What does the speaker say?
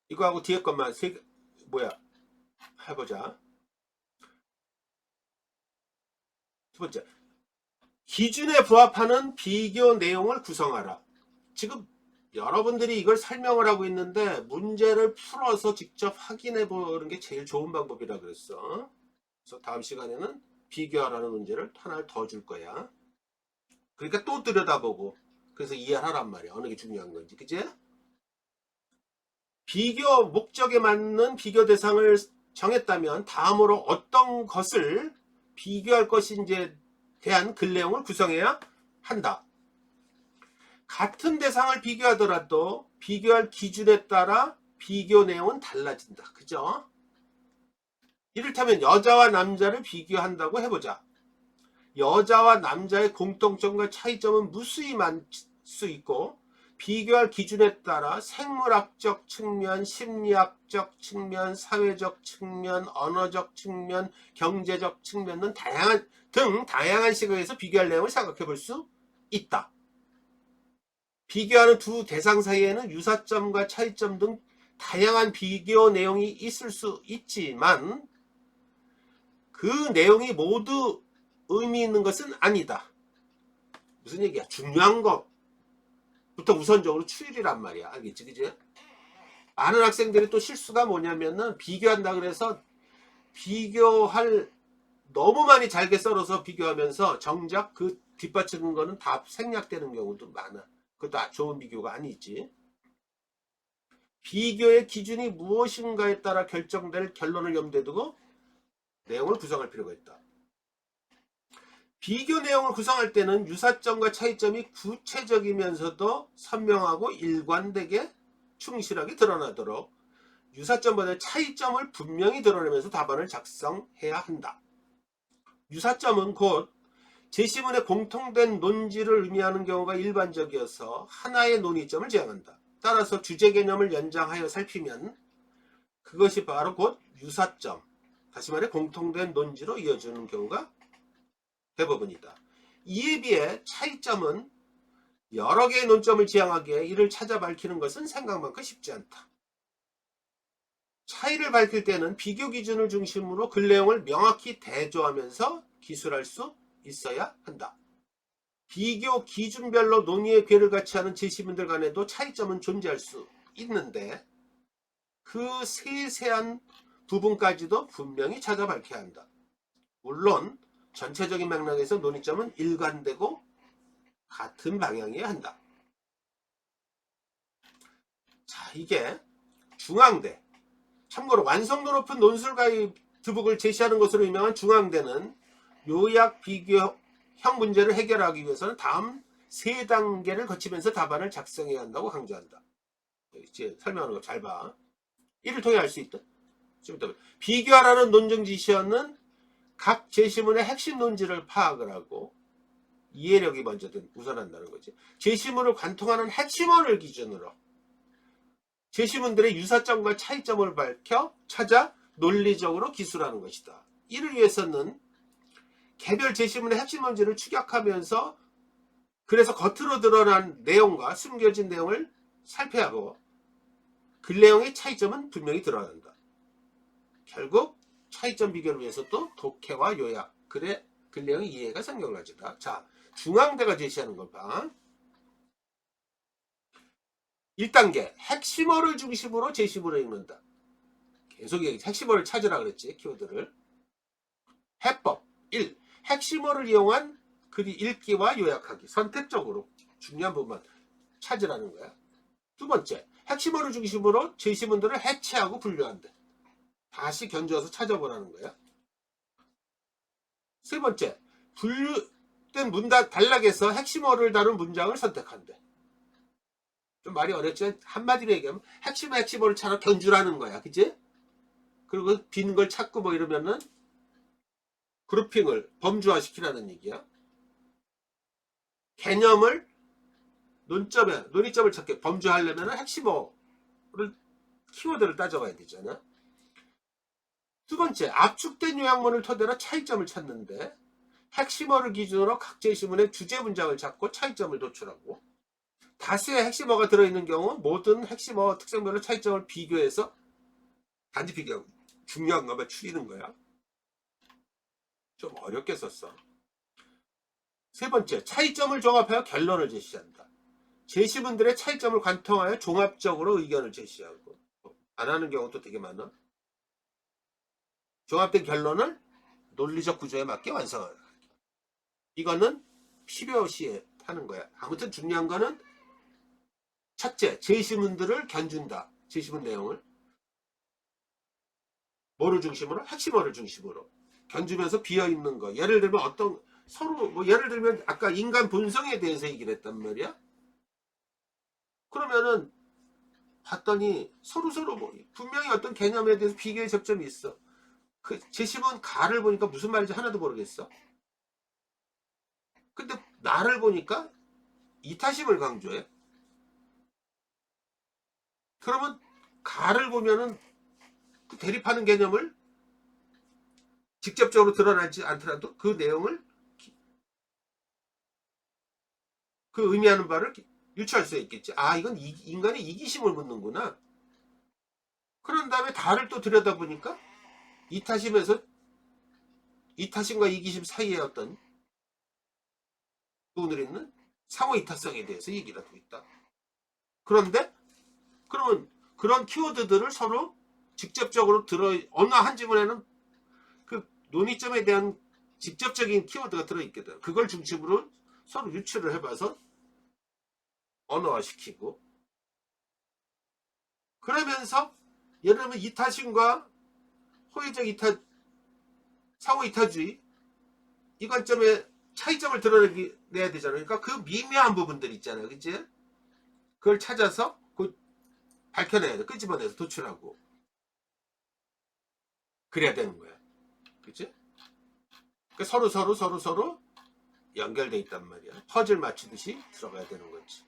이거하고 뒤에 것만 뭐야 해보자. 두 번째, 기준에 부합하는 비교 내용을 구성하라. 지금 여러분들이 이걸 설명을 하고 있는데 문제를 풀어서 직접 확인해 보는 게 제일 좋은 방법이라 그랬어. 그래서 다음 시간에는 비교하라는 문제를 하나를 더 줄 거야. 그러니까 또 들여다보고 그래서 이해하란 말이야. 어느 게 중요한 건지. 그치? 비교 목적에 맞는 비교 대상을 정했다면 다음으로 어떤 것을 비교할 것인지에 대한 글내용을 구성해야 한다. 같은 대상을 비교하더라도 비교할 기준에 따라 비교 내용은 달라진다. 그죠? 이를테면 여자와 남자를 비교한다고 해보자. 여자와 남자의 공통점과 차이점은 무수히 많을 수 있고 비교할 기준에 따라 생물학적 측면, 심리학적 측면, 사회적 측면, 언어적 측면, 경제적 측면 등 다양한 시각에서 비교할 내용을 생각해 볼 수 있다. 비교하는 두 대상 사이에는 유사점과 차이점 등 다양한 비교 내용이 있을 수 있지만 그 내용이 모두 의미 있는 것은 아니다. 무슨 얘기야? 중요한 것부터 우선적으로 추리란 말이야. 알겠지? 그지? 많은 학생들이 또 실수가 뭐냐면은 비교한다 그래서 비교할 너무 많이 잘게 썰어서 비교하면서 정작 그 뒷받치는 거는 다 생략되는 경우도 많아. 그것도 좋은 비교가 아니지. 비교의 기준이 무엇인가에 따라 결정될 결론을 염두에 두고 내용을 구성할 필요가 있다. 비교 내용을 구성할 때는 유사점과 차이점이 구체적이면서도 선명하고 일관되게 충실하게 드러나도록 유사점보다 차이점을 분명히 드러내면서 답안을 작성해야 한다. 유사점은 곧 제시문의 공통된 논지를 의미하는 경우가 일반적이어서 하나의 논의점을 제한한다. 따라서 주제 개념을 연장하여 살피면 그것이 바로 곧 유사점, 다시 말해 공통된 논지로 이어지는 경우가 대부분이다. 이에 비해 차이점은 여러 개의 논점을 지향하기에 이를 찾아 밝히는 것은 생각만큼 쉽지 않다. 차이를 밝힐 때는 비교 기준을 중심으로 글 내용을 명확히 대조하면서 기술할 수 있어야 한다. 비교 기준별로 논의의 궤를 같이 하는 제시문들 간에도 차이점은 존재할 수 있는데 그 세세한 부분까지도 분명히 찾아 밝혀야 한다. 물론 전체적인 맥락에서 논의점은 일관되고 같은 방향이어야 한다. 자, 이게 중앙대. 참고로 완성도 높은 논술가의 드북을 제시하는 것으로 유명한 중앙대는 요약 비교형 문제를 해결하기 위해서는 다음 세 단계를 거치면서 답안을 작성해야 한다고 강조한다. 이제 설명하는 거 잘 봐. 이를 통해 알 수 있다. 비교하라는 논증 지시어는 각 제시문의 핵심 논지를 파악을 하고 이해력이 먼저 우선한다는 거지. 제시문을 관통하는 핵심원을 기준으로 제시문들의 유사점과 차이점을 밝혀 찾아 논리적으로 기술하는 것이다. 이를 위해서는 개별 제시문의 핵심 논지를 추격하면서 그래서 겉으로 드러난 내용과 숨겨진 내용을 살펴야 하고 글 내용의 차이점은 분명히 드러난다. 결국 차이점 비교를 위해서 또 독해와 요약, 글 내용의 이해가 생겨나지다. 자, 중앙대가 제시하는 걸 봐. 1단계 핵심어를 중심으로 제시문을 읽는다. 계속 핵심어를 찾으라 그랬지. 키워드를. 해법 1. 핵심어를 이용한 글이 읽기와 요약하기. 선택적으로 중요한 부분만 찾으라는 거야. 두 번째, 핵심어를 중심으로 제시문들을 해체하고 분류한다. 다시 견주어서 찾아보라는 거야. 세 번째, 분류된 단락에서 핵심어를 다룬 문장을 선택한대. 좀 말이 어렵지만 한마디로 얘기하면 핵심어를 찾아 견주라는 거야. 그치? 그리고 빈 걸 찾고 뭐 이러면은 그룹핑을 범주화시키라는 얘기야. 개념을 논의점을 찾게 범주하려면 핵심어를 키워드를 따져봐야 되잖아. 두 번째, 압축된 요약문을 토대로 차이점을 찾는데 핵심어를 기준으로 각 제시문의 주제 문장을 찾고 차이점을 도출하고 다수의 핵심어가 들어있는 경우 모든 핵심어 특성별로 차이점을 비교해서 단지 비교하고 중요한 것만 추리는 거야. 좀 어렵게 썼어. 세 번째, 차이점을 종합하여 결론을 제시한다. 제시문들의 차이점을 관통하여 종합적으로 의견을 제시하고, 안 하는 경우도 되게 많아. 종합된 결론을 논리적 구조에 맞게 완성하라. 이거는 필요시에 하는 거야. 아무튼 중요한 거는 첫째, 제시문들을 견준다. 제시문 내용을 뭐를 중심으로? 핵심어를 중심으로 견주면서 비어있는 거. 예를 들면 어떤 서로 뭐 예를 들면 아까 인간 본성에 대해서 얘기를 했단 말이야. 그러면은 봤더니 서로 뭐 분명히 어떤 개념에 대해서 비교의 접점이 있어. 그 제시문 가를 보니까 무슨 말인지 하나도 모르겠어. 근데 나를 보니까 이타심을 강조해. 그러면 가를 보면은 그 대립하는 개념을 직접적으로 드러나지 않더라도 그 내용을 그 의미하는 바를 유추할 수 있겠지. 아, 이건 인간의 이기심을 묻는구나. 그런 다음에 다를 또 들여다보니까 이타심에서 이타심과 이기심 사이에 어떤 부분을 있는 상호 이타성에 대해서 얘기를 하고 있다. 그런데 그러면 그런 키워드들을 서로 직접적으로 어느 한 지문에는 그 논의점에 대한 직접적인 키워드가 들어있게 돼. 그걸 중심으로 서로 유추를 해봐서 언어화시키고, 그러면서 예를 들면 이타심과 호의적 상호 이타주의 이 관점에 차이점을 드러내야 되잖아요. 그러니까 그 미묘한 부분들 있잖아요. 그치? 그걸 찾아서 밝혀내야 돼. 끄집어내서 도출하고. 그래야 되는 거야. 그치? 그러니까 서로 연결돼 있단 말이야. 퍼즐 맞추듯이 들어가야 되는 거지.